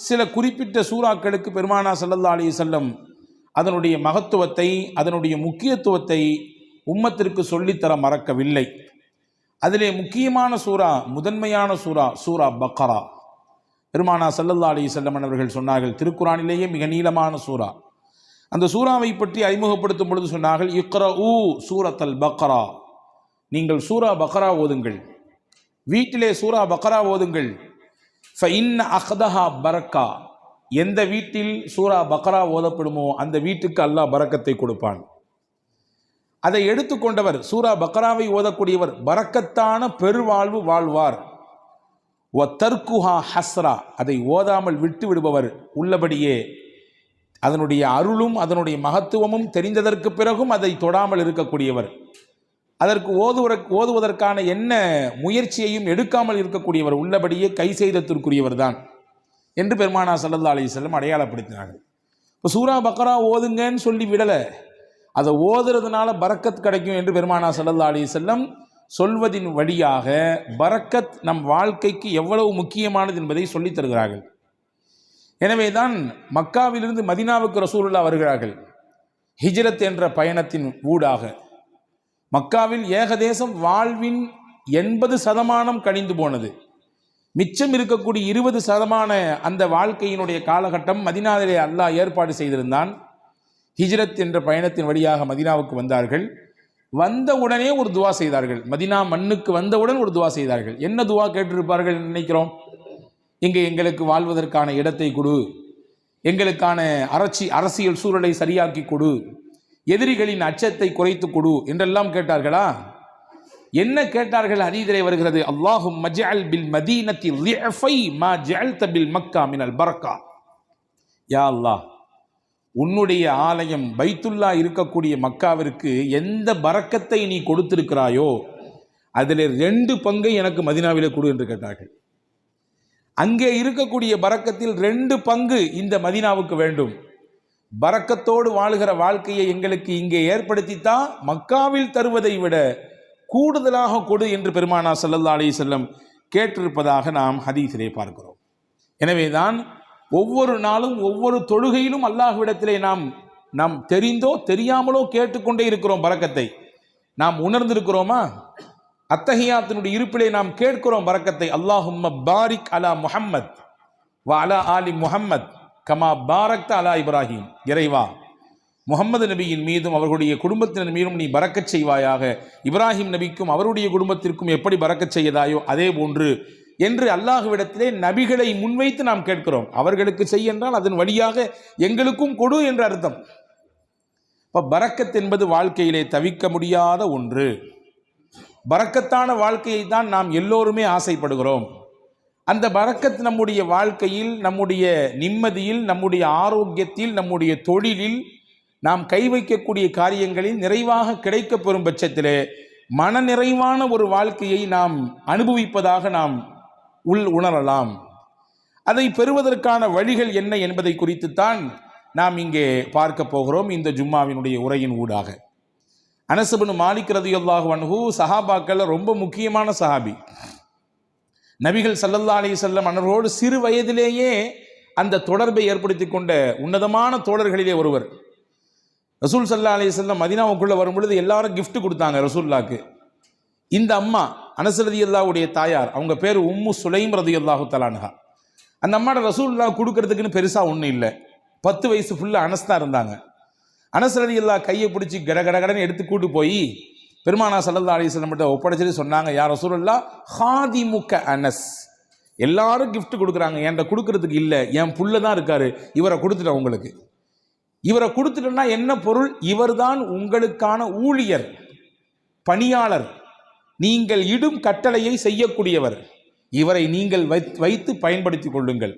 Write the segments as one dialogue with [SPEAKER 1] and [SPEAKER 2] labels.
[SPEAKER 1] சில குறிப்பிட்ட சூறாக்களுக்கு பெருமானா ஸல்லல்லாஹு அலைஹி வஸல்லம் அதனுடைய மகத்துவத்தை, அதனுடைய முக்கியத்துவத்தை உம்மத்திற்கு சொல்லித்தர மறக்கவில்லை. அதிலே முக்கியமான சூரா, முதன்மையான சூரா, சூரா பக்ரா. பெருமானா ஸல்லல்லாஹு அலைஹி வஸல்லம் அவர்கள் சொன்னார்கள், திருக்குரானிலேயே மிக நீளமான சூரா. அந்த சூறாவை பற்றி அறிமுகப்படுத்தும் பொழுது சொன்னார்கள், இக்ரஊ சூரத்தல் பக்ரா, நீங்கள் சூரா பக்ரா ஓதுங்கள், வீட்டிலே சூரா பக்ரா ஓதுங்கள். ஃபஇன்ன அஹ்தஹா பரக்கா, எந்த வீட்டில் சூரா பக்ரா ஓதப்படுமோ அந்த வீட்டுக்கு அல்லாஹ் பரக்கத்தை கொடுப்பான். அதை எடுத்துக்கொண்டவர், சூரா பக்ராவை ஓதக்கூடியவர் பரக்கத்தான பெருவாழ்வு வாழ்வார். வ தர்குஹா ஹஸ்ரா, அதை ஓதாமல் விட்டு விடுபவர் உள்ளபடியே அதனுடைய அருளும் அதனுடைய மகத்துவமும் தெரிந்ததற்கு பிறகும் அதை தொடாமல் இருக்கக்கூடியவர், அதற்கு ஓதுவதற்கான என்ன முயற்சியையும் எடுக்காமல் இருக்கக்கூடியவர் உள்ளபடியே கை செய்தத்திற்குரியவர் தான் என்று பெருமானா ஸல்லல்லாஹு அலைஹி வஸல்லம் அடையாளப்படுத்தினார்கள். இப்போ சூரா பக்ரா ஓதுங்கன்னு சொல்லி விடலை, அதை ஓதுறதுனால பரக்கத் கிடைக்கும் என்று பெருமானா ஸல்லல்லாஹு அலைஹி வஸல்லம் சொல்வதின் வழியாக பரக்கத் நம் வாழ்க்கைக்கு எவ்வளவு முக்கியமானது என்பதை சொல்லித் தருகிறார்கள். எனவே தான் மக்காவிலிருந்து மதீனாவுக்கு ரசூலுல்லாஹ் வருகிறார்கள். ஹிஜ்ரத் என்ற பயணத்தின் ஊடாக மக்காவில் ஏகதேசம் வாழ்வின் 80% கணிந்து போனது. மிச்சம் இருக்கக்கூடிய 20% அந்த வாழ்க்கையினுடைய காலகட்டம் மதீனாவிலே அல்லாஹ் ஏற்பாடு செய்திருந்தான். ஹிஜ்ரத் என்ற பயணத்தின் வழியாக மதீனாவுக்கு வந்தார்கள். வந்தவுடனே ஒரு துவா செய்தார்கள். மதீனா மண்ணுக்கு வந்தவுடன் ஒரு துவா செய்தார்கள். என்ன துவா கேட்டிருப்பார்கள் நினைக்கிறோம்? இங்கே எங்களுக்கு வாழ்வதற்கான இடத்தை கொடு, எங்களுக்கான அரசியல் சூழலை சரியாக்கி கொடு, எதிரிகளின் அச்சத்தை குறைத்து கொடு என்றெல்லாம் கேட்டார்களா? என்ன கேட்டார்கள்? ஹதீஸிலே வருகிறது, அல்லாஹும்ம ஜஅல் பில் மதீனத்தி லிஅஃபை மா ஜஅல்த பில் மக்கா மினல் பரக்கா. யா அல்லாஹ், உன்னுடைய ஆலயம் பைத்துல்லா இருக்கக்கூடிய மக்காவிற்கு எந்த பரக்கத்தை நீ கொடுத்திருக்கிறாயோ அதில் 2 பங்கை எனக்கு மதீனாவிலே கொடு என்று கேட்டார்கள். அங்கே இருக்கக்கூடிய பரக்கத்தில் 2 பங்கு இந்த மதீனாவுக்கு வேண்டும். பரக்கத்தோடு வாழுகிற வாழ்க்கையை எங்களுக்கு இங்கே ஏற்படுத்தித்தான் மக்காவில் தருவதை விட கூடுதலாக கொடு என்று பெருமானா ஸல்லல்லாஹு அலைஹி வஸல்லம் கேட்டிருப்பதாக நாம் ஹதீஸிலே பார்க்கிறோம். எனவேதான் ஒவ்வொரு நாளும் ஒவ்வொரு தொழுகையிலும் அல்லாஹ்விடத்திலே நாம் தெரிந்தோ தெரியாமலோ கேட்டுக்கொண்டே இருக்கிறோம். பரக்கத்தை நாம் உணர்ந்திருக்கிறோமா? அத்தஹியாத்தினுடைய இருப்பிலே நாம் கேட்கிறோம் பரக்கத்தை. அல்லாஹும்ம பாரிக் அலா முஹம்மத் வ அலா ஆலி முஹம்மத் கமா பாரக்த அலா இப்ராஹிம். இறைவா, முஹம்மது நபியின் மீதும் அவர்களுடைய குடும்பத்தினர் மீதும் நீ பரக்கச் செய்வாயாக, இப்ராஹிம் நபிக்கும் அவருடைய குடும்பத்திற்கும் எப்படி பரக்கச் செய்யதாயோ அதே போன்று என்று அல்லாஹ்விடத்திலே நபிகளை முன்வைத்து நாம் கேட்கிறோம். அவர்களுக்கு செய்ய என்றால் அதன் வழியாக எங்களுக்கும் கொடு என்ற அர்த்தம். இப்போ பரக்கத் என்பது வாழ்க்கையிலே தவிர்க்க முடியாத ஒன்று. பரக்கத்தான வாழ்க்கையை தான் நாம் எல்லோருமே ஆசைப்படுகிறோம். அந்த பரக்கத் நம்முடைய வாழ்க்கையில், நம்முடைய நிம்மதியில், நம்முடைய ஆரோக்கியத்தில், நம்முடைய தொழிலில், நாம் கை வைக்கக்கூடிய காரியங்களில் நிறைவாக கிடைக்கப் பெறும் பட்சத்திலே மன நிறைவான ஒரு வாழ்க்கையை நாம் அனுபவிப்பதாக நாம் உணரலாம். அதை பெறுவதற்கான வழிகள் என்ன என்பதை குறித்துத்தான் நாம் இங்கே பார்க்க போகிறோம் இந்த ஜும்மாவினுடைய உரையின் ஊடாக. அனஸ் இப்னு மாலிக் ரலியல்லாஹு அன்ஹு சஹாபாக்கள் ரொம்ப முக்கியமான சஹாபி. நபிகள் ஸல்லல்லாஹு அலைஹி வஸல்லம் அவர்களோடு சிறு வயதிலேயே அந்த தொடர்பை ஏற்படுத்தி கொண்ட உன்னதமான தோழர்களிலே ஒருவர். ரசூல் ஸல்லல்லாஹு அலைஹி வஸல்லம் மதீனாவுக்குள்ள வரும்பொழுது எல்லாரும் கிஃப்ட் கொடுத்தாங்க ரசூலுல்லாஹ்க்கு. இந்த அம்மா அனஸ் ரலியல்லாஹுடைய தாயார், அவங்க பேர் உம்மு சுலைம் ரலியல்லாஹு தஆலா அன்ஹா. அந்த அம்மாட ரசூலுல்லாஹ் கொடுக்கறதுக்குன்னு பெருசா ஒன்றும் இல்லை. 10 வயசு ஃபுல்லாக அனஸ் தான் இருந்தாங்க. அனஸ் ரலியல்லாஹு கையை பிடிச்சி கடகடன்னு எடுத்து கூட்டு போய் பெருமானா ஸல்லல்லாஹு அலைஹி வஸல்லம் கிட்ட ஒப்படைச்சிட்டு சொன்னாங்க, யா ரசூலுல்லாஹ் ஹாதிமுக அனஸ். எல்லாரும் கிஃப்ட் கொடுக்குறாங்க, என்கிட்ட கொடுக்கறதுக்கு இல்லை, என் புள்ள தான் இருக்காரு, இவரை கொடுத்துட்டேன் உங்களுக்கு. இவரை கொடுத்துட்டோன்னா என்ன பொருள்? இவர்தான் உங்களுக்கான ஊழியர், பணியாளர், நீங்கள் இடும் கட்டளையை செய்யக்கூடியவர். இவரை நீங்கள் வைத்து பயன்படுத்தி கொள்ளுங்கள்.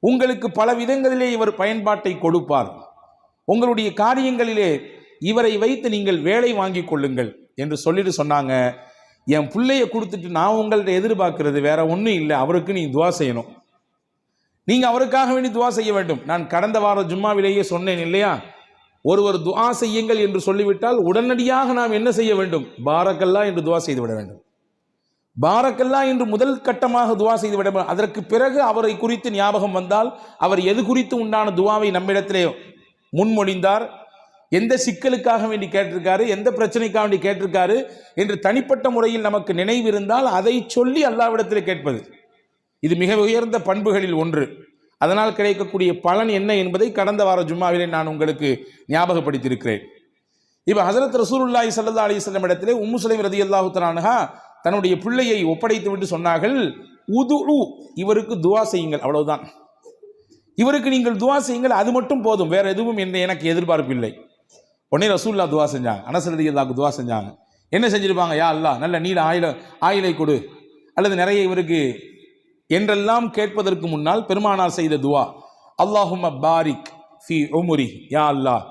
[SPEAKER 1] உங்களுக்கு பல விதங்களிலே இவர் பயன்பாட்டை கொடுப்பார். உங்களுடைய காரியங்களிலே இவரை வைத்து நீங்கள் வேலை வாங்கி கொள்ளுங்கள் என்று சொல்லிட்டு சொன்னாங்க. என் பிள்ளைய கொடுத்துட்டு நான் உங்கள்கிட்ட எதிர்பார்க்கிறது வேற ஒன்றும் இல்லை, அவருக்கு நீ துவா செய்யணும், நீங்க அவருக்காக வேண்டி துவா செய்ய வேண்டும். நான் கடந்த வார ஜும்மாவிலேயே சொன்னேன் இல்லையா, ஒருவர் துவா செய்யுங்கள் என்று சொல்லிவிட்டால் உடனடியாக நாம் என்ன செய்ய வேண்டும்? பாரக்கல்லா என்று துவா செய்து விட வேண்டும். பாரக்கல்லா என்று முதல் கட்டமாக துவா செய்து விட, அதற்கு பிறகு அவரை குறித்து ஞாபகம் வந்தால் அவர் எது குறித்து உண்டான துவாவை நம்மிடத்திலே முன்மொழிந்தார், எந்த சிக்கலுக்காக வேண்டி கேட்டிருக்காரு, எந்த பிரச்சனைக்காக வேண்டி கேட்டிருக்காரு என்று தனிப்பட்ட முறையில் நமக்கு நினைவு இருந்தால் அதை சொல்லி அல்லாஹ்விடத்திலே கேட்பது, இது மிக உயர்ந்த பண்புகளில் ஒன்று. அதனால் கிடைக்கக்கூடிய பலன் என்ன என்பதை கடந்த வார ஜும்மாவிலே நான் உங்களுக்கு ஞாபகப்படுத்தியிருக்கிறேன். இப்போ ஹஸரத் ரசூலுல்லாஹி ஸல்லல்லாஹு அலைஹி வஸல்லம் இடத்திலே உம்மு சுலைம் ரலியல்லாஹு தஆலா அன்ஹா தன்னுடைய பிள்ளையை ஒப்படைத்து விட்டு சொன்னார்கள், உதுஉ, இவருக்கு துவா செய்யுங்கள், அவ்வளவுதான், இவருக்கு நீங்கள் துவா செய்யுங்கள், அது மட்டும் போதும், வேற எதுவும் எனக்கு எதிர்பார்ப்பு இல்லை. உடனே ரசூலுல்லாஹ் துவா செஞ்சாங்க, அனஸ் ரலியல்லாஹு துவா செஞ்சாங்க. என்ன செஞ்சிருப்பாங்க? யா அல்லாஹ் நல்ல நீல ஆயிலை கொடு, அல்லது நிறைய இவருக்கு என்றெல்லாம் கேட்பதற்கு முன்னால் பெருமானார் செய்த துவா, அல்லாஹும்ம பாரிக் ஃபி உம்ரி, யா அல்லாஹ்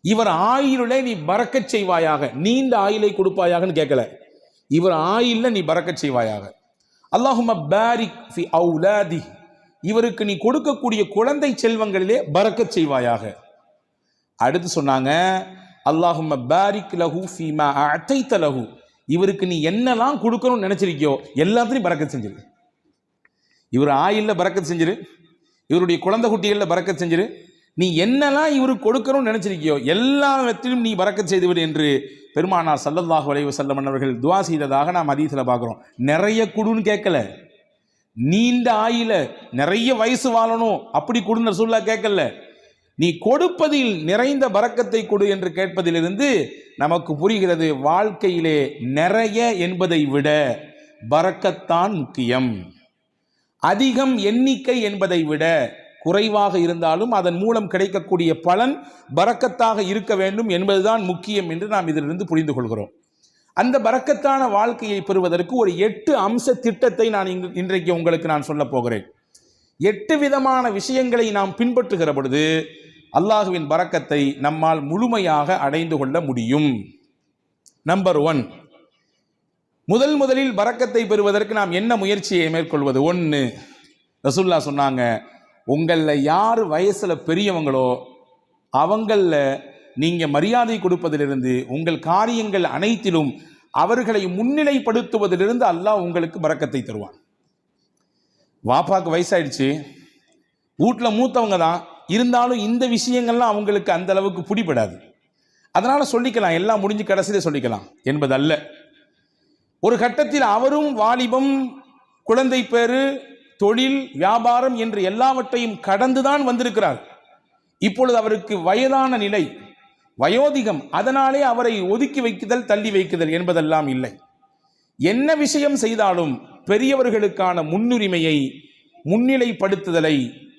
[SPEAKER 1] இவர் ஆயிலே நீ பரக்கச் செய்வாயாக, நீண்ட ஆயிலை கொடுப்பாயாகன்னு கேட்கல, இவர் ஆயில்ல நீ பரக்கச் செய்வாயாக. அல்லாஹும்ம பாரிக் ஃபி அவுலாதி, இவருக்கு நீ கொடுக்கக்கூடிய குழந்தை செல்வங்களிலே பரக்கச் செய்வாயாக. அடுத்து சொன்னாங்க, அல்லாஹும்ம பாரிக் லஹு ஃபீமா அதைத லஹு, இவருக்கு நீ என்னெல்லாம் கொடுக்கணும்னு நினைச்சிருக்கியோ எல்லாத்தையும் பரக்கத் செஞ்சிரு. இவர் ஆயில்ல பரக்கத் செஞ்சிரு, இவருடைய குழந்தை குட்டிகளில் பரக்கத் செஞ்சிரு, நீ என்னெல்லாம் இவருக்கு கொடுக்கணும்னு நினைச்சிருக்கியோ எல்லாவற்றிலும் நீ பரக்கத் செய்துவிடு என்று பெருமானார் ஸல்லல்லாஹு அலைஹி வஸல்லம் அவர்கள் துவா செய்ததாக நாம் ஹதீஸ்ல பார்க்கிறோம். நிறைய குடுன்னு கேட்கல, நீண்ட ஆயில நிறைய வயசு வாழணும் அப்படி கொடுன்னு ரசூலுல்லாஹ் கேட்கல, நீ கொடுப்பதில் நிறைந்த பரக்கத்தை கொடு என்று கேட்பதிலிருந்து நமக்கு புரிகிறது, வாழ்க்கையிலே நிறைய என்பதை விட பரக்கத்தான் முக்கியம். அதிகம் எண்ணிக்கை என்பதை விட குறைவாக இருந்தாலும் அதன் மூலம் கிடைக்கக்கூடிய பலன் பரக்கத்தாக இருக்க வேண்டும் என்பதுதான் முக்கியம் என்று நாம் இதிலிருந்து புரிந்து கொள்கிறோம். அந்த பரக்கத்தான வாழ்க்கையை பெறுவதற்கு ஒரு 8 அம்ச திட்டத்தை நான் இன்றைக்கு உங்களுக்கு நான் சொல்ல போகிறேன். 8 விதமான விஷயங்களை நாம் பின்பற்றுகிற பொழுது அல்லாஹுவின் பரக்கத்தை நம்மால் முழுமையாக அடைந்து கொள்ள முடியும். நம்பர் 1, முதலில் பரக்கத்தை பெறுவதற்கு நாம் என்ன முயற்சியை மேற்கொள்வது? 1, ரசூலுல்லாஹ் சொன்னாங்க, உங்களில் யார் வயசுல பெரியவங்களோ அவங்களில் நீங்க மரியாதை கொடுப்பதிலிருந்து, உங்கள் காரியங்கள் அனைத்திலும் அவர்களை முன்னிலைப்படுத்துவதிலிருந்து அல்லாஹ் உங்களுக்கு பரக்கத்தை தருவான். வாப்பாக்கு வயசாயிடுச்சு, வீட்டில் மூத்தவங்க தான் இருந்தாலும் இந்த விஷயங்கள்லாம் அவங்களுக்கு அந்த அளவுக்கு பிடிபடாது, அதனால சொல்லிக்கலாம், எல்லாம் முடிஞ்சு கடைசியிலே சொல்லிக்கலாம் என்பதல்ல. ஒரு கட்டத்தில் அவரும் வாலிபம், குழந்தை பேரு, தொழில், வியாபாரம் என்று எல்லாவற்றையும் கடந்துதான் வந்திருக்கிறார். இப்பொழுது அவருக்கு வயதான நிலை, வயோதிகம், அதனாலே அவரை ஒதுக்கி வைக்குதல், தள்ளி வைக்குதல் என்பதெல்லாம் இல்லை. என்ன விஷயம் செய்தாலும் பெரியவர்களுக்கான முன்னுரிமையை, முன்னிலைப்படுத்துதலை,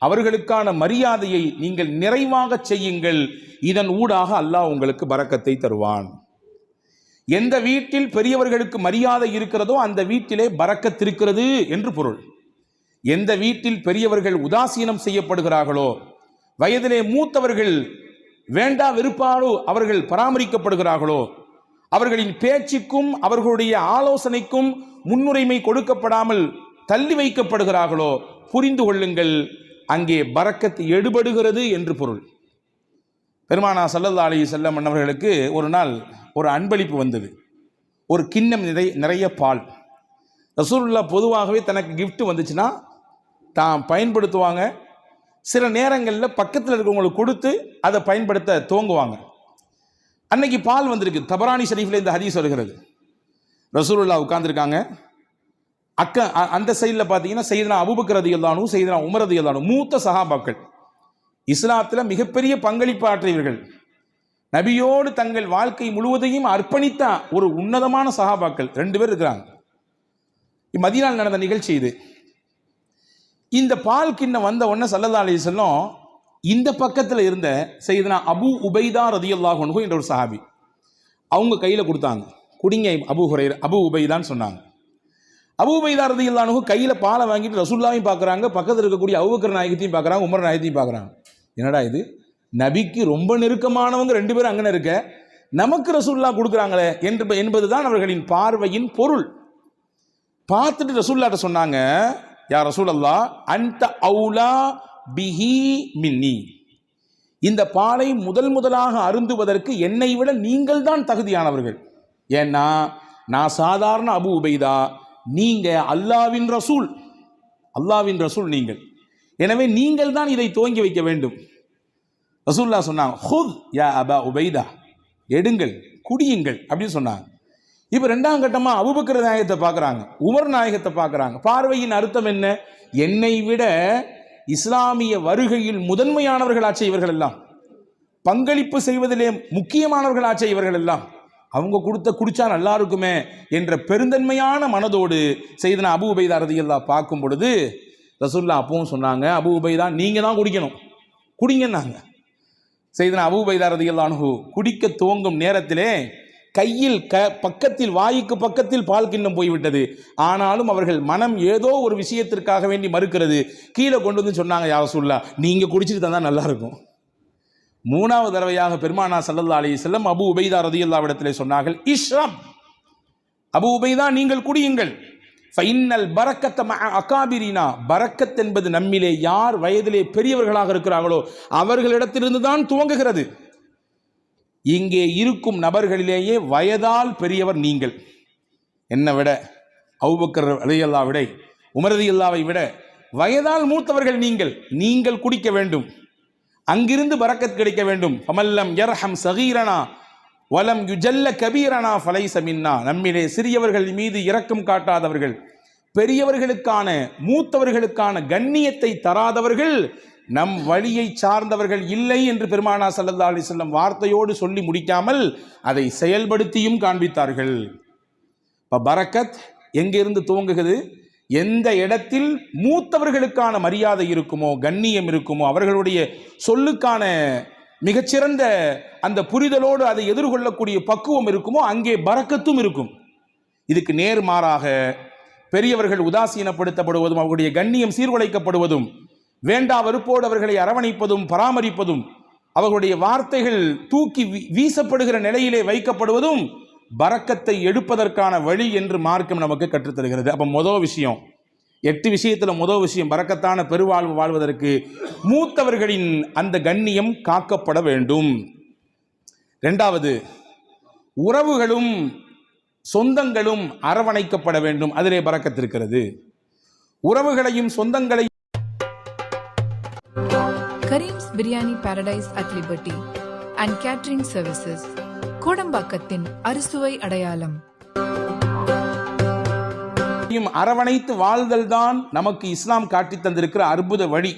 [SPEAKER 1] அவர்களுக்கான மரியாதையை நீங்கள் நிறைவாக செய்யுங்கள். இதன் ஊடாக அல்லாஹ் உங்களுக்கு பரக்கத்தை தருவான். எந்த வீட்டில் பெரியவர்களுக்கு மரியாதை இருக்கிறதோ அந்த வீட்டிலே பரக்கத் இருக்கிறது என்று பொருள். எந்த வீட்டில் பெரியவர்கள் உதாசீனம் செய்யப்படுகிறார்களோ, வயதிலே மூத்தவர்கள் வேண்டா வெறுப்பாலோ அவர்கள் பராமரிக்கப்படுகிறார்களோ, அவர்களின் பேச்சுக்கும் அவர்களுடைய ஆலோசனைக்கும் முன்னுரிமை கொடுக்கப்படாமல் தள்ளி வைக்கப்படுகிறார்களோ, புரிந்து கொள்ளுங்கள், அங்கே பரக்கத் எடுபடுகிறது என்று பொருள். பெருமானார் ஸல்லல்லாஹு அலைஹி வஸல்லம் அவர்களுக்கு ஒரு நாள் ஒரு அன்பளிப்பு வந்தது. ஒரு கிண்ணம் நிறைய பால். ரசூலுல்லாஹ் பொதுவாகவே தனக்கு கிஃப்ட் வந்துச்சுன்னா தான் பயன்படுத்துவாங்க. சில நேரங்களில் பக்கத்தில் இருக்கிறவங்களுக்கு கொடுத்து அதை பயன்படுத்த துவங்குவாங்க. அன்னைக்கு பால் வந்திருக்கு. தபரானி ஷரீஃபில் இந்த ஹதீஸ் வருகிறது. ரசூலுல்லாஹ் உட்கார்ந்துருக்காங்க. அந்த சைடில் பார்த்தீங்கன்னா சையதுனா அபூபக்கர் ரலியல்லாஹு அன்ஹு, சையதுனா உமர் ரலியல்லாஹு அன்ஹு, மூத்த சஹாபாக்கள், இஸ்லாத்தில் மிகப்பெரிய பங்களிப்பு ஆற்றியவர்கள், நபியோடு தங்கள் வாழ்க்கை முழுவதையும் அர்ப்பணித்த ஒரு உன்னதமான சஹாபாக்கள் 2 பேர் இருக்கிறாங்க. மதீனாவில் நடந்த நிகழ்ச்சி இது. இந்த பால் கிண்ணம் வந்த உடனே ஸல்லல்லாஹு அலைஹி வஸல்லம் இந்த பக்கத்தில் இருந்த சையதுனா அபூ உபைதா ரலியல்லாஹு அன்ஹு என்ற ஒரு சஹாபி, அவங்க கையில் கொடுத்தாங்க. குடிங்க அபூ உபைதான்னு சொன்னாங்க. அபூ உபைதா ரலியல்லாஹு அன்ஹு கையில் பாலை வாங்கிட்டு ரசூலுல்லாஹையும் பார்க்குறாங்க, பக்கத்தில் இருக்கக்கூடிய அபூபக்கர் நாயகத்தையும் பார்க்குறாங்க, உமர் நாயகத்தையும் பார்க்குறாங்க. என்னடா இது, நபிக்கு ரொம்ப நெருக்கமானவங்க 2 பேரும் அங்கே இருக்க, நமக்கு ரசூலுல்லாஹ் கொடுக்குறாங்களே என்பதுதான் அவர்களின் பார்வையின் பொருள். பார்த்துட்டு ரசூலுல்லாஹ்ட்ட சொன்னாங்க, யா ரசூலல்லாஹ் அன்த அவுலா பிஹி மின்னி, இந்த பாலை முதலாக அருந்துவதற்கு என்னை விட நீங்கள் தான் தகுதியானவர்கள். ஏன்னா நான் சாதாரண அபு உபைதா, நீங்க அல்லாவின் ரசூல், அல்லாவின் ரசூல் நீங்கள், எனவே நீங்கள் தான் இதை துவங்கி வைக்க வேண்டும். ரசூலுல்லாஹ் சொன்னாங்க, ஹுத் யா அபா உபைதா, எடுங்கள், குடியுங்கள் அப்படின்னு சொன்னாங்க. இப்போ ரெண்டாம் கட்டமாக அபூபக்கர் நாயகத்தை பார்க்குறாங்க, உமர் நாயகத்தை பார்க்குறாங்க. பார்வையின் அர்த்தம் என்ன? என்னை விட இஸ்லாமிய வருகையில் முதன்மையானவர்களாச்சே இவர்கள் எல்லாம், பங்களிப்பு செய்வதிலே முக்கியமானவர்களாச்சே இவர்கள் எல்லாம், அவங்க குடிச்சா நல்லா இருக்குமே என்ற பெருந்தன்மையான மனதோடு செய்தனா அபூ உபைதா ரலியல்லாஹு பார்க்கும் பொழுது ரசூலுல்லாஹ் அப்பவும் சொன்னாங்க, அபூ உபைதா நீங்க தான் குடிக்கணும், குடிங்கன்னாங்க. செய்தனா அபூ உபைதா ரலியல்லாஹு அன்ஹு குடிக்க துவங்கும் நேரத்திலே கையில் பக்கத்தில், வாய்க்கு பக்கத்தில் பால் கிண்ணம் போய்விட்டது. ஆனாலும் அவர்கள் மனம் ஏதோ ஒரு விஷயத்திற்காக வேண்டி மறுக்கிறது. கீழே கொண்டு வந்து சொன்னாங்க, யா ரசூலுல்லாஹ் நீங்க குடிச்சிட்டு தந்தா நல்லா இருக்கும். மூணாவது தடவையாக பெருமானார் ஸல்லல்லாஹு அலைஹி வஸல்லம் அபூ உபைதா ரலியல்லாஹு இடத்திலே சொன்னார்கள், இஷ்ரப், அபூ உபைதா நீங்கள் குடியுங்கள். ஃபைன்னல் பரக்கத்த மஅ அகாபிரினா, பரக்கத் என்பது நம்மிலே யார் வயதிலே பெரியவர்களாக இருக்கிறார்களோ அவர்களிடத்திலிருந்து தான் துவங்குகிறது. இங்கே இருக்கும் நபர்களிலேயே வயதால் பெரியவர் நீங்கள், என்னை விட, அபூபக்கர் ரலியல்லாஹு விட, உமர் ரலியல்லாஹை விட வயதால் மூத்தவர்கள் நீங்கள், நீங்கள் குடிக்க வேண்டும், அங்கிருந்து பரக்கத் கிடைக்க வேண்டும். ஃபமல்லம் யர்ஹம் சகீரனா வலம் யுஜல்ல கபீரனா ஃபலைஸ மின்னா, நம்மிலே சிறியவர்கள் மீது இரக்கம் காட்டாதவர்கள், பெரியவர்களுக்கான மூத்தவர்களுக்கான கண்ணியத்தை தராதவர்கள் நம் வழியை சார்ந்தவர்கள் இல்லை என்று பெருமானார் ஸல்லல்லாஹு அலைஹி வஸல்லம் வார்த்தையோடு சொல்லி முடிக்காமல் அதை செயல்படுத்தியும் காண்பித்தார்கள். இப்போ பரக்கத் எங்கிருந்து துவங்குகிறது? எந்த இடத்தில் மூத்தவர்களுக்கான மரியாதை இருக்குமோ, கண்ணியம் இருக்குமோ, அவர்களுடைய சொல்லுக்கான மிகச்சிறந்த அந்த புரிதலோடு அதை எதிர்கொள்ளக்கூடிய பக்குவம் இருக்குமோ, அங்கே பரக்கத்தும் இருக்கும். இதுக்கு நேர்மாறாக பெரியவர்கள் உதாசீனப்படுத்தப்படுவதும், அவர்களுடைய கண்ணியம் சீர்குலைக்கப்படுவதும், வேண்டா வெறுப்போடு அவர்களை அரவணைப்பதும் பராமரிப்பதும், அவர்களுடைய வார்த்தைகள் தூக்கி வீசப்படுகிற நிலையிலே வைக்கப்படுவதும் பரக்கத்தை எடுப்பதற்கான வழி என்று மார்க்கம் நமக்கு கற்றுத்தருகிறது. அப்போ முதல் விஷயம், 8 விஷயத்தில் முதல் விஷயம், பரக்கத்தான பெருவாழ்வு வாழ்வதற்கு மூத்தவர்களின் அந்த கண்ணியம் காக்கப்பட வேண்டும். இரண்டாவது, உறவுகளும் சொந்தங்களும் அரவணைக்கப்பட வேண்டும், அதிலே பரக்கத் இருக்கிறது. உறவுகளையும் சொந்தங்களையும்
[SPEAKER 2] Kareem's biryani paradise at liberty and catering services, கோடம்பாக்கத்தின் அறுசுவை அடையாளம்.
[SPEAKER 1] அரவணைத்து வாழ்தல் தான் நமக்கு இஸ்லாம் காட்டி தந்திருக்கிற அற்புத வழி.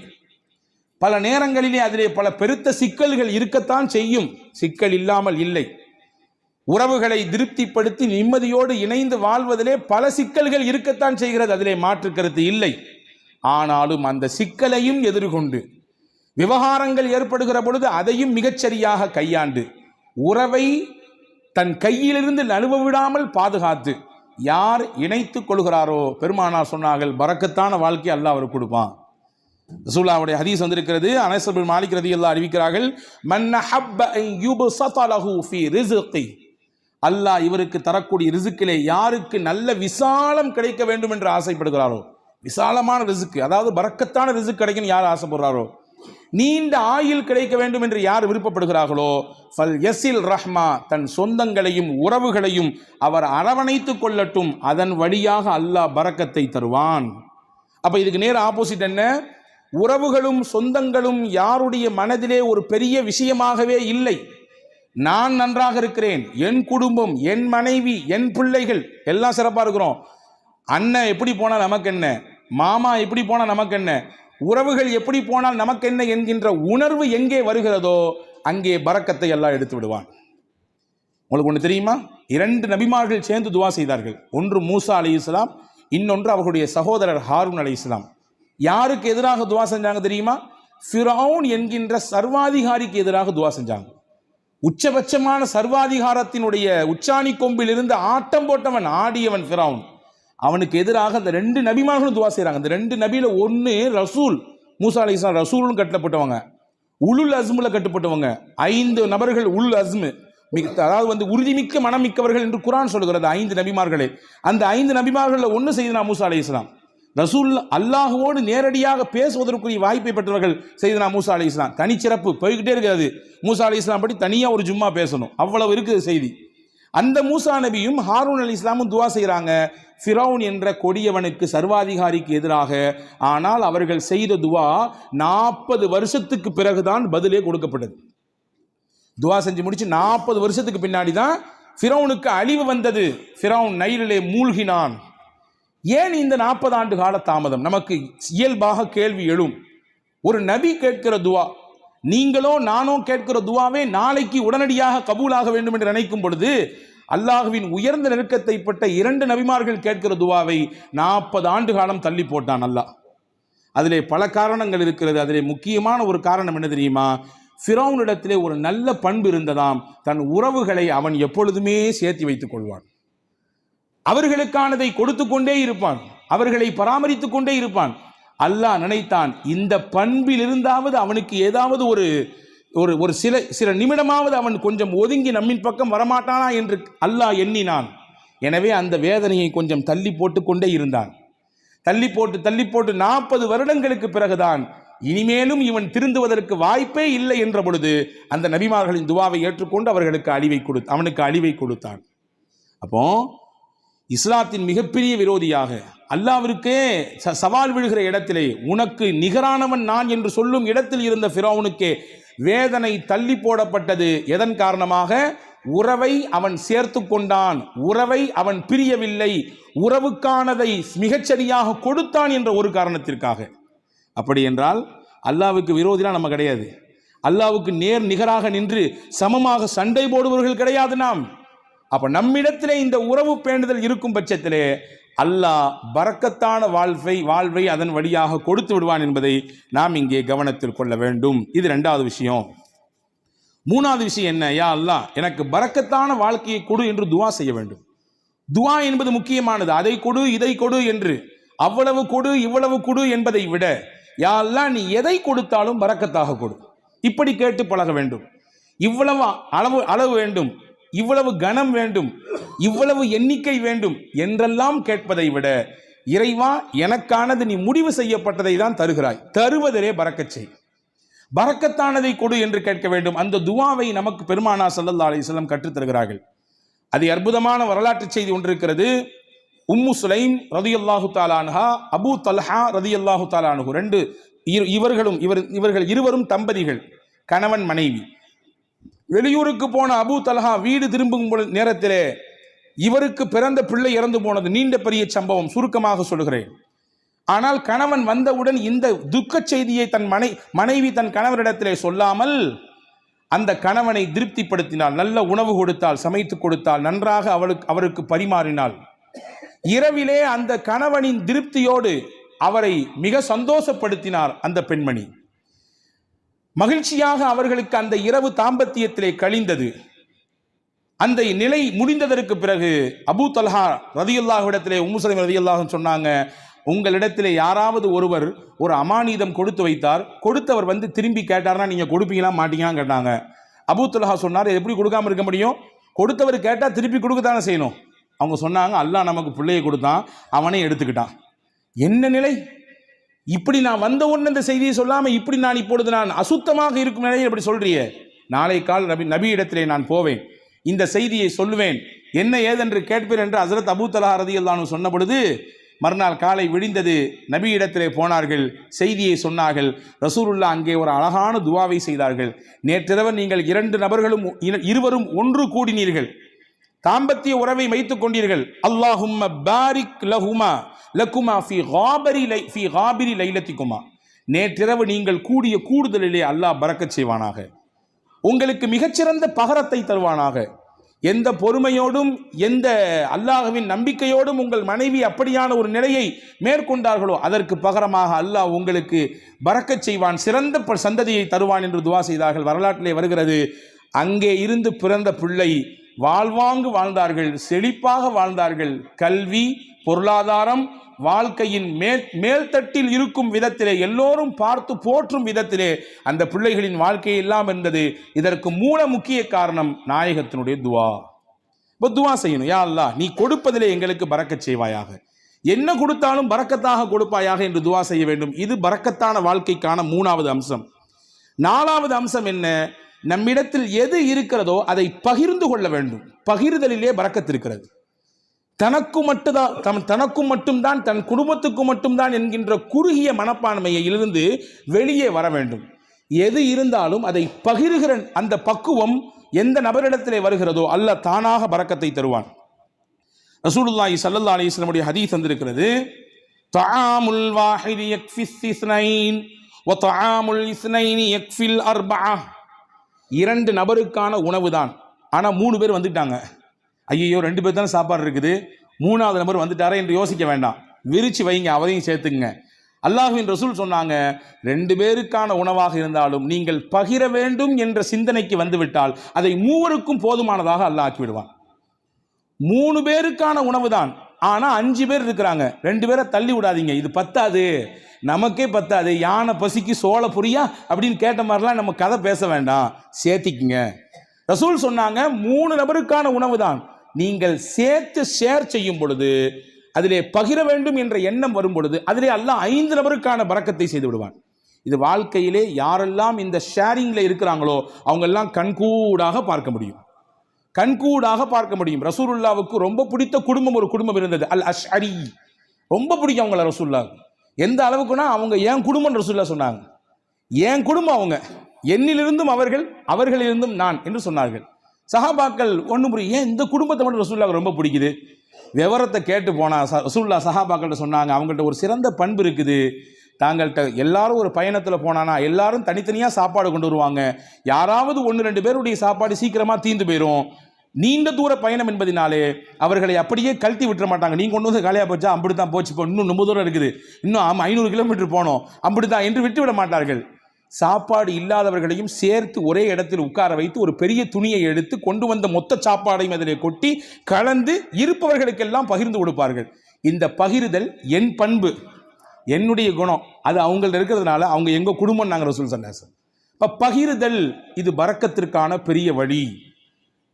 [SPEAKER 1] பல நேரங்களிலே அதிலே பல பெருத்த சிக்கல்கள் இருக்கத்தான் செய்யும், சிக்கல் இல்லாமல் இல்லை. உறவுகளை திருப்திப்படுத்தி நிம்மதியோடு இணைந்து வாழ்வதிலே பல சிக்கல்கள் இருக்கத்தான் செய்கிறது, அதிலே மாற்று கருத்து இல்லை. ஆனாலும் அந்த சிக்கலையும் எதிர்கொண்டு விவகாரங்கள் ஏற்படுகிற பொழுது அதையும் மிகச்சரியாக கையாண்டு உறவை தன் கையிலிருந்து நழுவ விடாமல் பாதுகாத்து யார் இணைத்துக் கொள்கிறாரோ, பெருமானார் சொன்னார்கள், பரக்கத்தான வாழ்க்கை அல்லாஹ் அவருக்கு கொடுப்பான். ரசூலுல்லாஹ்வுடைய ஹதீஸ் வந்திருக்கிறது. அனஸ் பின் மாலிக் ரலியல்லாஹு அறிவிக்கிறார்கள், மன் ஹப்ப அன் யுப்ஸத லஹு ஃபீ ரிஸ்கி, அல்லாஹ் இவருக்கு தரக்கூடிய ரிஸ்கிலே யாருக்கு நல்ல விசாலம் கிடைக்க வேண்டும் என்று ஆசைப்படுகிறாரோ, விசாலமான ரிஸ்க், அதாவது பரக்கத்தான ரிஸ்க் கிடைக்கும் யார் ஆசைப்படுறாரோ, நீண்ட ஆயுள் கிடைக்க வேண்டும் என்று யார் விருப்பப்படுகிறார்களோ, ஃபல் யஸில் ரஹ்மா, தன் சொந்தங்களையும் உறவுகளையும் அவர் அரவணைத்துக் கொள்ளட்டும், அதன் வழியாக அல்லாஹ் பரக்கத்தை தருவான். அப்ப இதுக்கு நேர் ஆப்போசிட் என்ன? உறவுகளும் சொந்தங்களும் யாருடைய மனதிலே ஒரு பெரிய விஷயமாகவே இல்லை. நான் நன்றாக இருக்கிறேன், என் குடும்பம், என் மனைவி, என் பிள்ளைகள் எல்லாம் சிறப்பா இருக்கிறோம், அண்ணன் எப்படி போனால் நமக்கு என்ன, மாமா எப்படி போனால் நமக்கு என்ன, உறவுகள் எப்படி போனால் நமக்கு என்ன என்கின்ற உணர்வு எங்கே வருகிறதோ அங்கே பரக்கத்தை எல்லாம் எடுத்து விடுவான். உங்களுக்கு ஒன்று தெரியுமா? 2 நபிமார்கள் சேர்ந்து துவா செய்தார்கள். ஒன்று மூசா அலைஹிஸ்ஸலாம், இன்னொன்று அவர்களுடைய சகோதரர் ஹாரூன் அலைஹிஸ்ஸலாம். யாருக்கு எதிராக துவா செஞ்சாங்க தெரியுமா? ஃபிரௌன் என்கின்ற சர்வாதிகாரிக்கு எதிராக துவா செஞ்சாங்க. உச்சபட்சமான சர்வாதிகாரத்தினுடைய உச்சாணி கொம்பில் இருந்து ஆட்டம் போட்டவன், ஆடியவன் ஃபிரௌன். அவனுக்கு எதிராக அந்த 2 நபிமார்களும் துவா செய்கிறாங்க. அந்த 2 நபியில் ஒன்று ரசூல், மூசா அலைஹிஸ்ஸலாம் ரசூலும் கட்டப்பட்டவங்க, உலுல் அஸ்முல கட்டுப்பட்டவங்க. 5 நபர்கள் உலுல் அஸ்மு, அதாவது உறுதிமிக்க மனமிக்கவர்கள் என்று குர்ஆன் சொல்கிறது 5 நபிமார்களே. அந்த 5 நபிமார்களில் ஒன்று செய்தனா மூசா அலைஹிஸ்ஸலாம். ரசூல் அல்லாஹுவோடு நேரடியாக பேசுவதற்குரிய வாய்ப்பை பெற்றவர்கள் செய்தனா மூசா அலைஹிஸ்ஸலாம். தனிச்சிறப்பு போய்கிட்டே இருக்கிறது. மூசா அலைஹிஸ்ஸலாம் பற்றி தனியாக ஒரு ஜும்மா பேசணும், அவ்வளவு இருக்குது செய்தி. அந்த மூசா நபியும் ஹாரூன் அலைஹிஸ்ஸலாமும் துவா செய்கிறாங்க ஃபிரௌன் என்ற கொடியவனுக்கு சர்வாதிகாரிக்கு எதிராக. ஆனால் அவர்கள் செய்த துவா 40 வருஷத்துக்கு பிறகுதான் பதிலே கொடுக்கப்பட்டது. துவா செஞ்சு முடிச்சு 40 வருஷத்துக்கு பின்னாடி தான் ஃபிரௌனுக்கு அழிவு வந்தது. ஃபிரௌன் நைலிலே மூழ்கினான். ஏன் இந்த 40 ஆண்டு கால தாமதம்? நமக்கு இயல்பாக கேள்வி எழும். ஒரு நபி கேட்கிற துவா, நீங்களோ நானோ கேட்கிற துவாவே நாளைக்கு உடனடியாக கபூலாக வேண்டும் என்று நினைக்கும் பொழுது, அல்லாஹ்வின் உயர்ந்த நெருக்கத்தை பட்ட 2 நபிமார்கள் கேட்கிற துவாவை 40 ஆண்டு காலம் தள்ளி போட்டான் அல்லாஹ். அதிலே பல காரணங்கள் இருக்கிறது. அதிலே முக்கியமான ஒரு காரணம் என்ன தெரியுமா? ஃபிரௌனிடத்திலே ஒரு நல்ல பண்பு இருந்ததாம். தன் உறவுகளை அவன் எப்பொழுதுமே சேர்த்து வைத்துக் கொள்வான். அவர்களுக்கானதை கொடுத்து கொண்டே இருப்பான், அவர்களை பராமரித்துக் கொண்டே இருப்பான். அல்லாஹ் நினைத்தான், இந்த பண்பில் இருந்தாவது அவனுக்கு ஏதாவது ஒரு சில நிமிடமாவது அவன் கொஞ்சம் ஒதுங்கி நம்மின் பக்கம் வரமாட்டானா என்று அல்லாஹ் எண்ணினான். எனவே அந்த வேதனையை கொஞ்சம் தள்ளி போட்டு கொண்டே இருந்தான். தள்ளி போட்டு 40 வருடங்களுக்கு பிறகுதான் இனிமேலும் இவன் திருந்துவதற்கு வாய்ப்பே இல்லை என்ற பொழுது அந்த நபிமார்களின் துவாவை ஏற்றுக்கொண்டு அவனுக்கு அழிவை கொடுத்தான். அப்போ இஸ்லாத்தின் மிகப்பெரிய விரோதியாக, அல்லாஹ்விற்கே சவால் விழுகிற இடத்திலே, உனக்கு நிகரானவன் நான் என்று சொல்லும் இடத்தில் இருந்த ஃபிரௌனுக்கே வேதனை தள்ளி போடப்பட்டது. எதன் காரணமாக? உறவை அவன் சேர்த்து கொண்டான், உறவை அவன் பிரியவில்லை, உறவுக்கானதை மிகச்சரியாக கொடுத்தான் என்ற ஒரு காரணத்திற்காக. அப்படி என்றால் அல்லாஹ்வுக்கு விரோதிலாம் நம்ம கிடையாது. அல்லாஹ்வுக்கு நேர் நிகராக நின்று சமமாக சண்டை போடுபவர்கள் கிடையாது நாம். அப்ப நம்மிடத்திலே இந்த உறவு பேணுதல் இருக்கும் பட்சத்திலே அல்லாஹ் பரக்கத்தான வாழ்வை அதன் வழியாக கொடுத்து விடுவான் என்பதை நாம் இங்கே கவனத்தில் கொள்ள வேண்டும். இது 2வது விஷயம். 3வது விஷயம் என்ன? யா அல்லாஹ், எனக்கு பரக்கத்தான வாழ்க்கையை கொடு என்று துவா செய்ய வேண்டும். துவா என்பது முக்கியமானது. அதை கொடு, இதை கொடு என்று அவ்வளவு கொடு இவ்வளவு கொடு என்பதை விட, யா அல்லாஹ், நீ எதை கொடுத்தாலும் பரக்கத்தாக கொடு. இப்படி கேட்டு பழக வேண்டும். இவ்வளவு அளவு வேண்டும், இவ்வளவு கனம் வேண்டும், இவ்வளவு எண்ணிக்கை வேண்டும் என்றெல்லாம் கேட்பதை விட, இறைவா எனக்கானது நீ முடிவு செய்யப்பட்டதை தான் தருகிறாய், தருவதிலே பரக்கத் செய், பரக்கத்தானதை கொடு என்று கேட்க வேண்டும். அந்த துவாவை நமக்கு பெருமானார் ஸல்லல்லாஹு அலைஹி வஸல்லம் கற்றுத் தருகிறார்கள். அது அற்புதமான வரலாற்று செய்தி ஒன்று இருக்கிறது. உம்மு சுலைம் ரலியல்லாஹு தஆலா அன்ஹா, அபூ தல்ஹா ரலியல்லாஹு தஆலா அன்ஹு, இவர்கள் இருவரும் தம்பதிகள், கணவன் மனைவி. வெளியூருக்கு போன அபூ தல்ஹா வீடு திரும்பும் நேரத்திலே இவருக்கு பிறந்த பிள்ளை இறந்து போனது. நீண்ட பெரிய சம்பவம், சுருக்கமாக சொல்கிறேன். ஆனால் கணவன் வந்தவுடன் இந்த துக்க செய்தியை தன் மனைவி தன் கணவரிடத்திலே சொல்லாமல் அந்த கணவனை திருப்திப்படுத்தினாள். நல்ல உணவு கொடுத்தால், சமைத்து கொடுத்தால், நன்றாக அவருக்கு பரிமாறினாள். இரவிலே அந்த கணவனின் திருப்தியோடு அவரை மிக சந்தோஷப்படுத்தினார் அந்த பெண்மணி. மகிழ்ச்சியாக அவர்களுக்கு அந்த இரவு தாம்பத்தியத்திலே கழிந்தது. அந்த நிலை முடிந்ததற்கு பிறகு அபூ தல்ஹா ரலியல்லாஹு இடத்திலே உம்மு சலீம் ரலியல்லாஹு சொன்னாங்க, உங்களிடத்திலே யாராவது ஒருவர் ஒரு அமானிதம் கொடுத்து வைத்தார், கொடுத்தவர் வந்து திரும்பி கேட்டார்னா நீங்க கொடுப்பீங்களா மாட்டீங்களான்னு கேட்டாங்க. அபூ தல்ஹா சொன்னார், எப்படி கொடுக்காம இருக்க முடியும்? கொடுத்தவர் கேட்டால் திருப்பி கொடுக்கத்தானே செய்யணும். அவங்க சொன்னாங்க, அல்லாஹ் நமக்கு பிள்ளையை கொடுத்தான், அவனே எடுத்துக்கிட்டான். என்ன நிலை! இப்படி நான் வந்த உடனே இந்த செய்தியை சொல்லாமல் இப்படி நான் இப்பொழுது நான் அசுத்தமாக இருக்கும் நிலையில் இப்படி சொல்றியே, நாளை கால் நபி இடத்திலே நான் போவேன், இந்த செய்தியை சொல்லுவேன், என்ன ஏதென்று கேட்பேன் என்று ஹஸரத் அபூ தல்ஹா ரலியல்லாஹு அன்ஹு சொன்ன பொழுது மறுநாள் காலை விடிந்தது. நபி இடத்திலே போனார்கள், செய்தியை சொன்னார்கள். ரசூலுல்லாஹ் அங்கே ஒரு அழகான துவாவை செய்தார்கள். நேற்றிரவு நீங்கள் இருவரும் ஒன்று கூடினீர்கள், தாம்பத்திய உறவை வைத்துக் கொண்டீர்கள். அல்லாஹும்ம பாரிக் லகுமா ஃபீ காபிரி லைலத்திகுமா, நேற்றிரவு நீங்கள் கூடிய கூடுதலிலே அல்லாஹ் பரக்கத் செய்வானாக, உங்களுக்கு மிகச்சிறந்த பகரத்தை தருவானாக. எந்த பொறுமையோடும் எந்த அல்லாஹ்வின் நம்பிக்கையோடும் உங்கள் மனைவி அப்படியான ஒரு நிலையை மேற்கொண்டார்களோ அதற்கு பகரமாக அல்லாஹ் உங்களுக்கு பரக்கத் செய்வான், சிறந்த சந்ததியை தருவான் என்று துவா செய்தார்கள். வரலாற்றிலே வருகிறது, அங்கே இருந்து பிறந்த பிள்ளை வாழ்வாங்கு வாழ்ந்தார்கள், செழிப்பாக வாழ்ந்தார்கள். கல்வி, பொருளாதாரம், வாழ்க்கையின் மேல்தட்டில் இருக்கும் விதத்திலே, எல்லோரும் பார்த்து போற்றும் விதத்திலே அந்த பிள்ளைகளின் வாழ்க்கை எல்லாம் இருந்தது. இதற்கு மூல முக்கிய காரணம் நாயகத்தினுடைய துவா. இப்போ துவா செய்யணும், யா அல்லாஹ் நீ கொடுப்பதிலே எங்களுக்கு பரக்கத் செய்வாயாக, என்ன கொடுத்தாலும் பரக்கத்தாக கொடுப்பாயாக என்று துவா செய்ய வேண்டும். இது பரக்கத்தான வாழ்க்கைக்கான 3வது அம்சம். 4வது அம்சம் என்ன? நம்மிடத்தில் எது இருக்கிறதோ அதை பகிர்ந்து கொள்ள வேண்டும். பகிர்தலிலே பரக்கத் இருக்கிறது. தனக்கும் மட்டும்தான் தன் குடும்பத்துக்கு மட்டும்தான் என்கின்ற குறுகிய மனப்பான்மையிலிருந்து வெளியே வர வேண்டும். எது இருந்தாலும் அதை பகிர்கிற அந்த பக்குவம் எந்த நபரிடத்திலே வருகிறதோ அல்லாஹ் தானாக பரக்கத்தை தருவான். ரசூலுல்லாஹி ஸல்லல்லாஹு அலைஹி வஸல்லம் உடைய ஹதீஸ் வந்திருக்கிறது, தஆமுல் வாஹிதி யக்ஃபிஸ் இஸ்னைன் வ தஆமுல் இஸ்னைனி யக்ஃபில் அர்பஅ. 2 நபருக்கான உணவு தான், ஆனால் 3 பேர் வந்துட்டாங்க. ஐயோ 2 பேர் தானே சாப்பாடு இருக்குது, 3வது நபர் வந்துட்டாரே என்று யோசிக்க வேண்டாம், விரிச்சு வைங்க, அவரையும் சேர்த்துங்க. அல்லாஹ்வின் ரசூல் சொன்னாங்க, 2 பேருக்கான உணவாக இருந்தாலும் நீங்கள் பகிர வேண்டும் என்ற சிந்தனைக்கு வந்துவிட்டால் அதை 3 போதுமானதாக அல்லாஹ் ஆக்கிவிடுவான். 3 பேருக்கான உணவு தான், ஆனா 5 பேர் இருக்கிறாங்க, 2 பேரை தள்ளி விடாதீங்க, இது பத்தாது, நமக்கே பத்தாது, யானை பசிக்கு சோள புரியா அப்படின்னு கேட்ட மாதிரிலாம் நம்ம கதை பேச வேண்டாம், சேர்த்திக்குங்க. ரசூல் சொன்னாங்க 3 நபருக்கான உணவு தான், நீங்கள் சேர்த்து ஷேர் செய்யும் பொழுது, அதிலே பகிர வேண்டும் என்ற எண்ணம் வரும் பொழுது அதிலே அல்லாஹ் 5 நபருக்கான பரக்கத்தை செய்து விடுவான். இது வாழ்க்கையிலே யாரெல்லாம் இந்த ஷேரிங்ல இருக்கிறாங்களோ அவங்க எல்லாம் கண்கூடாக பார்க்க முடியும், கண்கூடாக பார்க்க முடியும். ரசூலுல்லாவுக்கு ரொம்ப பிடித்த குடும்பம் ஒரு குடும்பம் இருந்தது, அல் அஷ்அரி. ரொம்ப பிடிக்கும் அவங்கள ரசூலுல்லாவுக்கு. எந்த அளவுக்குன்னா அவங்க என் குடும்பம் ரசூலுல்லாஹ் சொன்னாங்க. என் குடும்பம் அவங்க, என்னிலிருந்தும் அவர்கள், அவர்களிலிருந்தும் நான் என்று சொன்னார்கள். சஹாபாக்கள் ஒன்று புரியும், ஏன் இந்த குடும்பத்தை மட்டும் ரசூலுல்லாஹ்வுக்கு ரொம்ப பிடிக்குது? விவரத்தை கேட்டு போனா ரசூலுல்லாஹ் சஹாபாக்கள்கிட்ட சொன்னாங்க, அவங்கள்ட்ட ஒரு சிறந்த பண்பு இருக்குது. தாங்கள்கிட்ட எல்லாரும் ஒரு பயணத்தில் போனானா எல்லாரும் தனித்தனியாக சாப்பாடு கொண்டு வருவாங்க, யாராவது 1-2 பேருடைய சாப்பாடு சீக்கிரமாக தீர்ந்து போயிடும். நீண்ட தூர பயணம் என்பதினாலே அவர்களை அப்படியே கழட்டி விட்டுற மாட்டாங்க. நீங்கள் கொண்டு வந்து காலியாக போச்சா, அப்படித்தான் போச்சு, இப்போ இன்னும் ரொம்ப தூரம் இருக்குது, இன்னும் 500 கிலோமீட்டர் போனோம், அப்படித்தான் என்று விட்டுவிட மாட்டார்கள். சாப்பாடு இல்லாதவர்களையும் சேர்த்து ஒரே இடத்தில் உட்கார வைத்து ஒரு பெரிய துணியை எடுத்து கொண்டு வந்த மொத்த சாப்பாடையும் அதிலே கொட்டி கலந்து இருப்பவர்களுக்கெல்லாம் பகிர்ந்து கொடுப்பார்கள். இந்த பகிர்தல் என் பண்பு, என்னுடைய குணம், அது அவங்கள்ட்ட இருக்கிறதுனால அவங்க எங்க குடும்பம் நாங்கள் ரசூல் ஸல்லல்லாஹு அலைஹி வஸல்லம். இப்போ பகிர்தல் இது பரக்கத்திற்கான பெரிய வழி.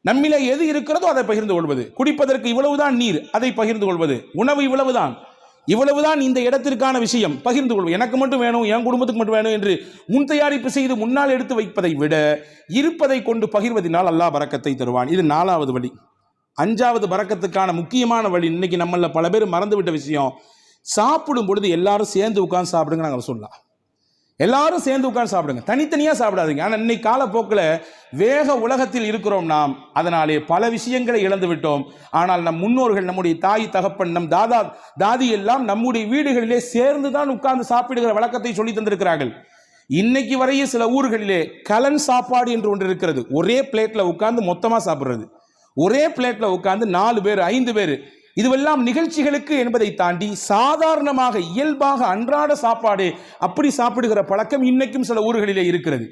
[SPEAKER 1] நம்மிலே எது இருக்கிறதோ அதை பகிர்ந்து கொள்வது. குடிப்பதற்கு இவ்வளவுதான் நீர், அதை பகிர்ந்து கொள்வது. உணவு இவ்வளவுதான் இந்த இடத்திற்கான விஷயம், பகிர்ந்து கொள்வது. எனக்கு மட்டும் வேணும், என் குடும்பத்துக்கு மட்டும் வேணும் என்று முன் தயாரிப்பு செய்து முன்னால் எடுத்து வைப்பதை விட இருப்பதை கொண்டு பகிர்வதனால் அல்லாஹ் பரக்கத்தை தருவான். இது 4வது வழி. 5வது பரக்கத்துக்கான முக்கியமான வழி, இன்னைக்கு நம்மள பல பேர் மறந்துவிட்ட விஷயம், சாப்பிடும் பொழுது எல்லாரும் சேர்ந்து உட்கார்ந்து சாப்பிடுங்க. நாங்கள் சொல்லலாம், எல்லாரும் சேர்ந்து உட்கார்ந்து சாப்பிடுங்க, தனித்தனியாக சாப்பிடாதீங்க. ஆனால் இன்னைக்கு காலப்போக்கில் வேக உலகத்தில் இருக்கிறோம் நாம், அதனாலே பல விஷயங்களை இழந்து விட்டோம். ஆனால் நம் முன்னோர்கள், நம்முடைய தாய் தகப்பன், நம் தாதி எல்லாம் நம்முடைய வீடுகளிலே சேர்ந்து தான் உட்கார்ந்து சாப்பிடுகிற வழக்கத்தை சொல்லி தந்திருக்கிறார்கள். இன்னைக்கு வரையே சில ஊர்களிலே கலன் சாப்பாடு என்று ஒன்று இருக்கிறது. ஒரே பிளேட்ல உட்கார்ந்து மொத்தமாக சாப்பிட்றது, ஒரே பிளேட்ல உட்கார்ந்து 4 பேர் 5 பேர், இதுவெல்லாம் நிகழ்ச்சிகளுக்கு என்பதை தாண்டி சாதாரணமாக இயல்பாக அன்றாட சாப்பாடு அப்படி சாப்பிடுகிற பழக்கம் இன்னைக்கும் சில ஊர்களிலே இருக்கிறது.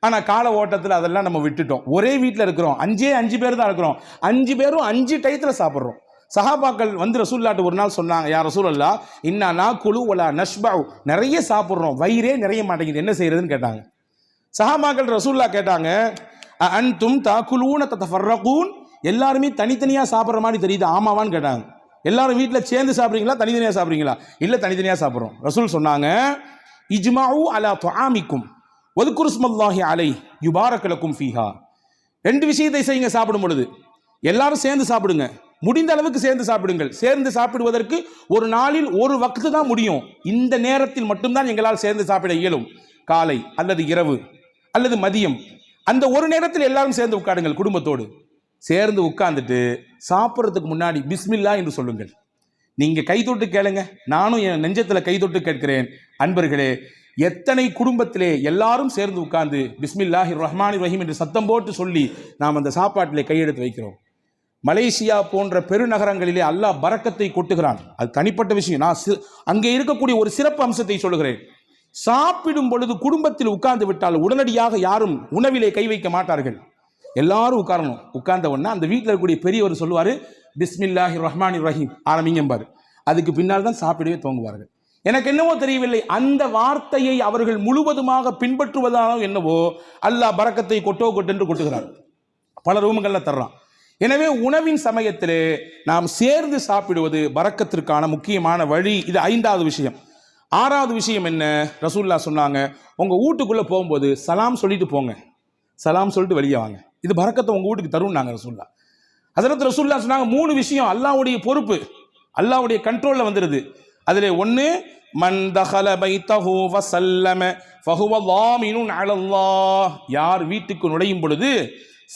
[SPEAKER 1] ஆனால் கால ஓட்டத்தில் அதெல்லாம் நம்ம விட்டுட்டோம். ஒரே வீட்டில் இருக்கிறோம், 5 பேர் தான் இருக்கிறோம், 5 பேரும் 5 டயத்தில் சாப்பிட்றோம். சஹாபாக்கள் வந்து ரசூலுல்லாஹ்ட்ட ஒரு நாள் சொன்னாங்க, யா ரசூலல்லாஹ் இன்னா நாக்குலு வலா நஷ்பஉ, நிறைய சாப்பிட்றோம், வயிறே நிறைய மாட்டேங்குது, என்ன செய்யறதுன்னு கேட்டாங்க. சஹாபாக்கள் ரசூலுல்லாஹ் கேட்டாங்க, அன்தும் தாக்குலூன ததஃபர்ரகூன், எல்லாருமே தனித்தனியாக சாப்பிட்ற மாதிரி தெரியுது, ஆமாவான்னு கேட்டாங்க. எல்லாரும் வீட்டில் சேர்ந்து சாப்பிட்றீங்களா, தனித்தனியாக சாப்பிட்றீங்களா? இல்லை, தனித்தனியாக சாப்பிட்றோம். ரசூல் சொன்னாங்க, இஜ்மாஉ அலா துஆமிக்கும் வதுகுரு ஸ்மல்லாஹி அலைஹி யுபாரக் லக்கும் ஃபீஹா. 2 விஷயத்தை செய்யுங்க சாப்பிடும் பொழுது. எல்லாரும் சேர்ந்து சாப்பிடுங்க, முடிந்த அளவுக்கு சேர்ந்து சாப்பிடுங்கள். சேர்ந்து சாப்பிடுவதற்கு ஒரு நாளில் ஒரு வக்து தான் முடியும், இந்த நேரத்தில் மட்டும்தான் எங்களால் சேர்ந்து சாப்பிட இயலும். காலை அல்லது இரவு அல்லது மதியம், அந்த ஒரு நேரத்தில் எல்லாரும் சேர்ந்து உட்காருங்கள். குடும்பத்தோடு சேர்ந்து உட்கார்ந்துட்டு சாப்பிட்றதுக்கு முன்னாடி பிஸ்மில்லா என்று சொல்லுங்கள். நீங்கள் கைதொட்டு கேளுங்க, நானும் என் நெஞ்சத்தில் கைதொட்டு கேட்கிறேன். அன்பர்களே, எத்தனை குடும்பத்திலே எல்லாரும் சேர்ந்து உட்கார்ந்து பிஸ்மில்லாஹிர் ரஹ்மானிர் ரஹீம் என்று சத்தம் போட்டு சொல்லி நாம் அந்த சாப்பாட்டிலே கையெடுத்து வைக்கிறோம். மலேசியா போன்ற பெருநகரங்களிலே அல்லாஹ் பரக்கத்தை கொட்டுகிறான், அது தனிப்பட்ட விஷயம். நான் அங்கே இருக்கக்கூடிய ஒரு சிறப்பு அம்சத்தை சொல்லுகிறேன். சாப்பிடும் பொழுது குடும்பத்தில் உட்கார்ந்து விட்டால் உடனடியாக யாரும் உணவிலே கை வைக்க மாட்டார்கள். எல்லாரும் உட்காரணும். உட்கார்ந்த உடனே அந்த வீட்டில் இருக்கக்கூடிய பெரியவர் சொல்லுவார், பிஸ்மில்லாஹிர் ரஹ்மானிர் ரஹீம் ஆரம்பிங்கம்பார். அதுக்கு பின்னால் தான் சாப்பிடவே துவங்குவார்கள். எனக்கு என்னவோ தெரியவில்லை, அந்த வார்த்தையை அவர்கள் முழுவதுமாக பின்பற்றுவதானோ என்னவோ அல்லாஹ் பரக்கத்தை கொட்டென்று கொட்டுகிறார், பல ரூமுகளில் தர்றான். எனவே உணவின் சமயத்திலே நாம் சேர்ந்து சாப்பிடுவது பரக்கத்திற்கான முக்கியமான வழி. இது 5வது விஷயம். 6வது விஷயம் என்ன? ரசூலுல்லாஹ் சொன்னாங்க, உங்கள் வீட்டுக்குள்ளே போகும்போது சலாம் சொல்லிட்டு போங்க. சலாம் சொல்லிட்டு வெளியே வாங்க, இது பரக்கத்தை உங்கள் வீட்டுக்கு தரும் நாங்கள் ரசூல்லா. ஹஸரத் ரசூல்லா சொன்னாங்க 3 விஷயம் அல்லாஹ்வுடைய பொறுப்பு, அல்லாஹ்வுடைய கண்ட்ரோலில் வந்துடுது. அதில் ஒன்று, மன் தஹல பைத்தஹு வஸல்லம ஃபஹுவ லாமினுன் அலல்லாஹ், யார் வீட்டுக்கு நுழையும் பொழுது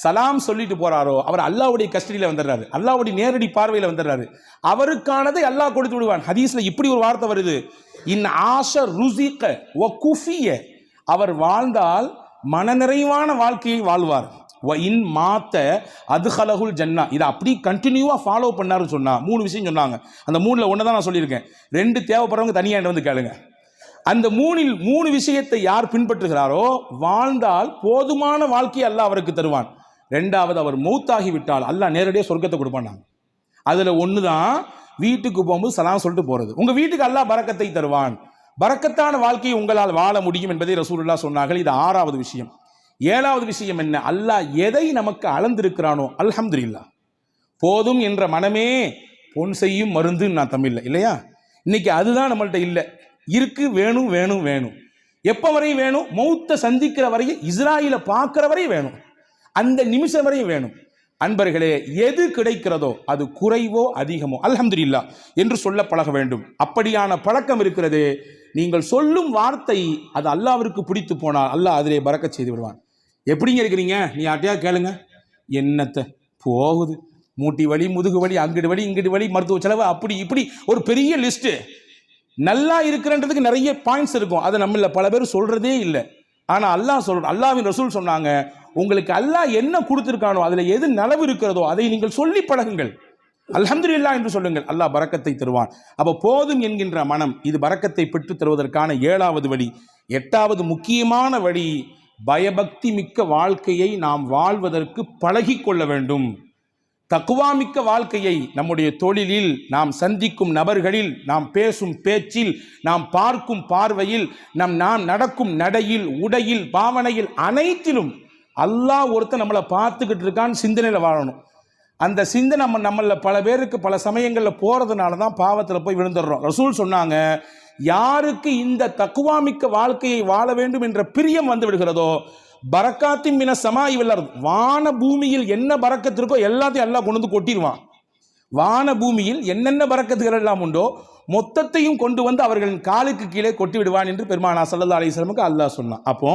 [SPEAKER 1] சலாம் சொல்லிட்டு போறாரோ அவர் அல்லாஹ்வுடைய கஸ்டடியில் வந்துடுறாரு, அல்லாஹ்வுடைய நேரடி பார்வையில் வந்துடுறாரு, அவருக்கானதை அல்லாஹ் கொடுத்து விடுவான். ஹதீஸ்ல இப்படி ஒரு வார்த்தை வருது, இன் ஆஷ ருஸிக வ குஃபிய, அவர் வாழ்ந்தால் மனநிறைவான வாழ்க்கையை வாழ்வார். வ இன் மாத்த அதுஹலகுல் ஜன்னா, இதை அப்படி கண்டினியூவாக ஃபாலோ பண்ணாருன்னு சொன்னால் 3 விஷயம் சொன்னாங்க. அந்த 3ல் ஒன்று தான் நான் சொல்லியிருக்கேன், 2 தேவைப்படுறவங்க தனியாக வந்து கேளுங்க. அந்த 3ல் 3 விஷயத்தை யார் பின்பற்றுகிறாரோ வாழ்ந்தால் போதுமான வாழ்க்கையை அல்லாஹ் அவருக்கு தருவான். 2வது, அவர் மௌத்தாகி விட்டால் அல்லாஹ் நேரடியாக சொர்க்கத்தை கொடுப்பானாங்க. அதில் ஒன்று தான் வீட்டுக்கு போகும்போது சலாம் சொல்லிட்டு போகிறது. உங்கள் வீட்டுக்கு அல்லாஹ் பரக்கத்தை தருவான், பரக்கத்தான வாழ்க்கையை உங்களால் வாழ முடியும் என்பதை ரசூலுல்லாஹ் சொன்னார்கள். இது 6வது விஷயம். 7வது விஷயம் என்ன, அல்லாஹ் எதை நமக்கு அளந்திருக்கிறானோ அல்ஹம்துலில்லாஹ், போதும் என்ற மனமே பொன் செய்யும் மருந்துன்னு நான் தமிழில் இல்லையா, இன்னைக்கு அதுதான் நம்மள்ட்ட இல்லை. இருக்கு, வேணும் வேணும் வேணும், எப்போ வரையும் வேணும், மௌத்தை சந்திக்கிற வரையும், இஸ்ராயிலை பார்க்குற வரையும் வேணும், அந்த நிமிஷம் வரையும் வேணும். அன்பர்களே, எது கிடைக்கிறதோ அது குறைவோ அதிகமோ அல்ஹம்துலில்லாஹ் என்று சொல்ல பழக வேண்டும். அப்படியான பழக்கம் இருக்கிறது. நீங்கள் சொல்லும் வார்த்தை அது அல்லாஹ்விற்கு பிடித்து போனால் அல்லாஹ் அதிலே பரக்கத் செய்து விடுவான். எப்படிங்க இருக்கிறீங்க, நீ யார்ட்டையா கேளுங்க, என்னத்தை போகுது, மூட்டி வலி, முதுகு வலி, அங்கிட்டு வலி, இங்கிட்டு வலி, மருத்துவ செலவு, அப்படி இப்படி ஒரு பெரிய லிஸ்ட்டு. நல்லா இருக்கிறன்றதுக்கு நிறைய பாயிண்ட்ஸ் இருக்கும், அதை நம்மள பல பேர் சொல்றதே இல்லை. ஆனால் அல்லாஹ்வின் ரசூல் சொன்னாங்க, உங்களுக்கு அல்லாஹ் என்ன கொடுத்திருக்கானோ அதில் எது நலவு இருக்கிறதோ அதை நீங்கள் சொல்லி பழகுங்கள், அல்ஹம்துலில்லாஹ் என்று சொல்லுங்கள், அல்லாஹ் பரக்கத்தை தருவான். அப்போ போதும் என்கின்ற மனம் இது பரக்கத்தை பெற்று தருவதற்கான 7வது வழி. 8வது முக்கியமான வழி, பயபக்தி மிக்க வாழ்க்கையை நாம் வாழ்வதற்கு பழகி கொள்ள வேண்டும். தக்வா மிக்க வாழ்க்கையை நம்முடைய தொழிலில், நாம் சந்திக்கும் நபர்களில், நாம் பேசும் பேச்சில், நாம் பார்க்கும் பார்வையில், நாம் நடக்கும் நடையில், உடையில், பாவனையில், அனைத்திலும் அல்லாஹ் ஒருத்தர் நம்மளை பார்த்துக்கிட்டு இருக்கான்னு சிந்தனையில் வாழணும். அந்த சிந்தனை நம்மள பல பேருக்கு பல சமயங்களில் போகிறதுனால தான் பாவத்தில் போய் விழுந்துடுறோம். ரசூல் சொன்னாங்க, யாருக்கு இந்த தக்வா மிக்க வாழ்க்கையை வாழ வேண்டும் என்ற பிரியம் வந்து விடுகிறதோ, பரக்காத்தின் மின சமாய் வல்லர், வான பூமியில் என்ன பரக்கத்து இருக்கோ எல்லாத்தையும் அல்லாஹ் கொண்டு வந்து கொட்டிடுவான். வான பூமியில் என்னென்ன பரக்கத்துகள் எல்லாம் உண்டோ மொத்தத்தையும் கொண்டு வந்து அவர்களின் காலுக்கு கீழே கொட்டி விடுவான் என்று பெருமானார் ஸல்லல்லாஹு அலைஹி வஸல்லமுக்கு அல்லாஹ் சொன்னான். அப்போ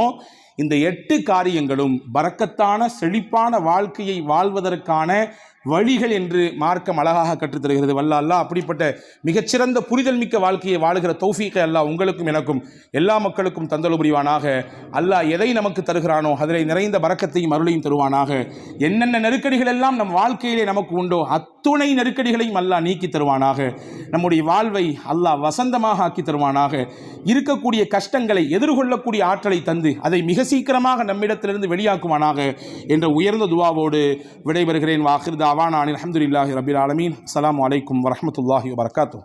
[SPEAKER 1] இந்த 8 காரியங்களும் பரக்கத்தான செழிப்பான வாழ்க்கையை வாழ்வதற்கான வழிகள் என்று மார்க்கம் அழகாக கற்றுத்தருகிறது. வல்ல அல்லாஹ் அப்படிப்பட்ட மிகச்சிறந்த புரிதல் மிக்க வாழ்க்கையை வாழுகிற தௌஃபீக்கை அல்லாஹ் உங்களுக்கும் எனக்கும் எல்லா மக்களுக்கும் தந்தல் புரிவானாக. அல்லாஹ் எதை நமக்கு தருகிறானோ அதில் நிறைந்த பரக்கத்தையும் அருளையும் தருவானாக. என்னென்ன நெருக்கடிகள் எல்லாம் நம் வாழ்க்கையிலே நமக்கு உண்டோ அத்துணை நெருக்கடிகளையும் அல்லாஹ் நீக்கி தருவானாக. நம்முடைய வாழ்வை அல்லாஹ் வசந்தமாக ஆக்கி தருவானாக. இருக்கக்கூடிய கஷ்டங்களை எதிர்கொள்ளக்கூடிய ஆற்றலை தந்து அதை மிக சீக்கிரமாக நம்மிடத்திலிருந்து வெளியாக்குவானாக என்ற உயர்ந்த துஆவோடு விடைபெறுகிறேன். வாஹிர் தாவானா அல்ஹம்துலில்லாஹி ரப்பில் ஆலமீன். அஸ்ஸலாமு அலைக்கும் வரஹ்மத்துல்லாஹி வபரகாத்துஹு.